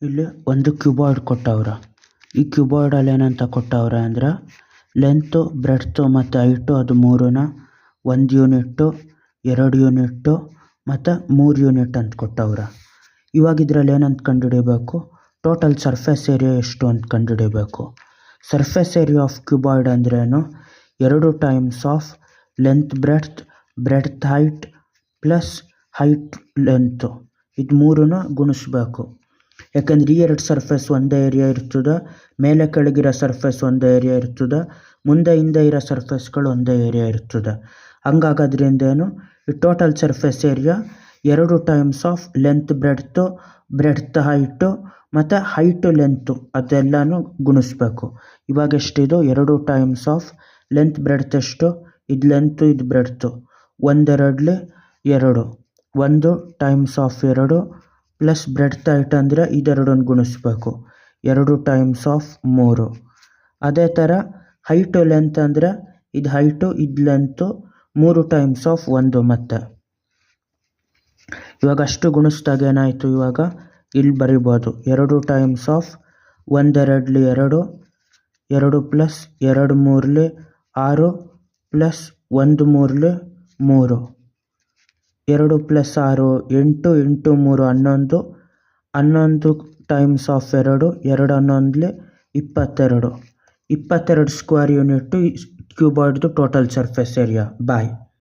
ಇಲ್ಲಿ ಒಂದು ಕ್ಯೂಬಾಯ್ಡ್ ಕೊಟ್ಟವ್ರ. ಈ ಕ್ಯೂಬಾಯ್ಡಲ್ಲಿ ಏನಂತ ಕೊಟ್ಟವ್ರೆ ಅಂದ್ರೆ ಲೆಂತು, ಬ್ರೆಡ್ತು ಮತ್ತು ಹೈಟು ಅದು ಮೂರನ್ನ 1 ಯೂನಿಟ್ಟು, 2 ಯೂನಿಟ್ಟು ಮತ್ತು 3 ಯೂನಿಟ್ ಅಂತ ಕೊಟ್ಟವ್ರೆ. ಇವಾಗ ಇದರಲ್ಲಿ ಏನಂತ ಕಂಡುಹಿಡಿಬೇಕು, ಟೋಟಲ್ ಸರ್ಫೇಸ್ ಏರಿಯಾ ಎಷ್ಟು ಅಂತ ಕಂಡುಹಿಡಿಬೇಕು. ಸರ್ಫೇಸ್ ಏರಿಯಾ ಆಫ್ ಕ್ಯೂಬಾಯ್ಡ್ ಅಂದ್ರೇನು, 2 times of length breadth, breadth height plus height length, ಇದು ಮೂರನ್ನ ಗುಣಿಸ್ಬೇಕು. ಯಾಕಂದ್ರೆ ಈ ಎರಡು ಸರ್ಫೇಸ್ ಒಂದೇ ಏರಿಯಾ ಇರ್ತದೆ, ಮೇಲೆ ಕೆಳಗಿರೋ ಸರ್ಫೇಸ್ ಒಂದೇ ಏರಿಯಾ ಇರ್ತದೆ, ಮುಂದೆ ಹಿಂದೆ ಇರೋ ಸರ್ಫೇಸ್ಗಳು ಒಂದೇ ಏರಿಯಾ ಇರ್ತದೆ. ಹಂಗಾಗೋದ್ರಿಂದ ಏನು, ಈ total surface area 2 times of length breadth, breadth height ಮತ್ತು ಹೈಟು ಲೆಂತು ಅದೆಲ್ಲನೂ ಗುಣಿಸ್ಬೇಕು. ಇವಾಗ ಎಷ್ಟಿದು, 2 ಟೈಮ್ಸ್ ಆಫ್ ಲೆಂತ್ ಬ್ರೆಡ್ತ್ ಎಷ್ಟು, ಇದು ಲೆಂತು ಇದು breadth, 1 2 2, 1 times of 2 plus breadth height ಅಂದರೆ ಇದೆರಡನ್ನು ಗುಣಿಸ್ಬೇಕು, 2 ಟೈಮ್ಸ್ ಆಫ್ 3. ಅದೇ ಥರ ಹೈಟು ಲೆಂತ್ ಅಂದರೆ ಇದು ಹೈಟು ಇದು ಲೆಂತು 3 ಟೈಮ್ಸ್ ಆಫ್ 1 ಮತ್ತೆ. ಇವಾಗ ಅಷ್ಟು ಗುಣಿಸ್ದಾಗ ಏನಾಯಿತು, ಇವಾಗ ಇಲ್ಲಿ ಬರಿಬೋದು 2 times of 1 2 2, 2 plus 2 3 6 plus 1 3 3, 2 plus 6 8, 8 3 11, 11 times of 2, 2 11 22, 22 square unit ಕ್ಯೂಬಾಯ್ಡ್ದು ಟೋಟಲ್ ಸರ್ಫೇಸ್ ಏರಿಯಾ. ಬಾಯ್.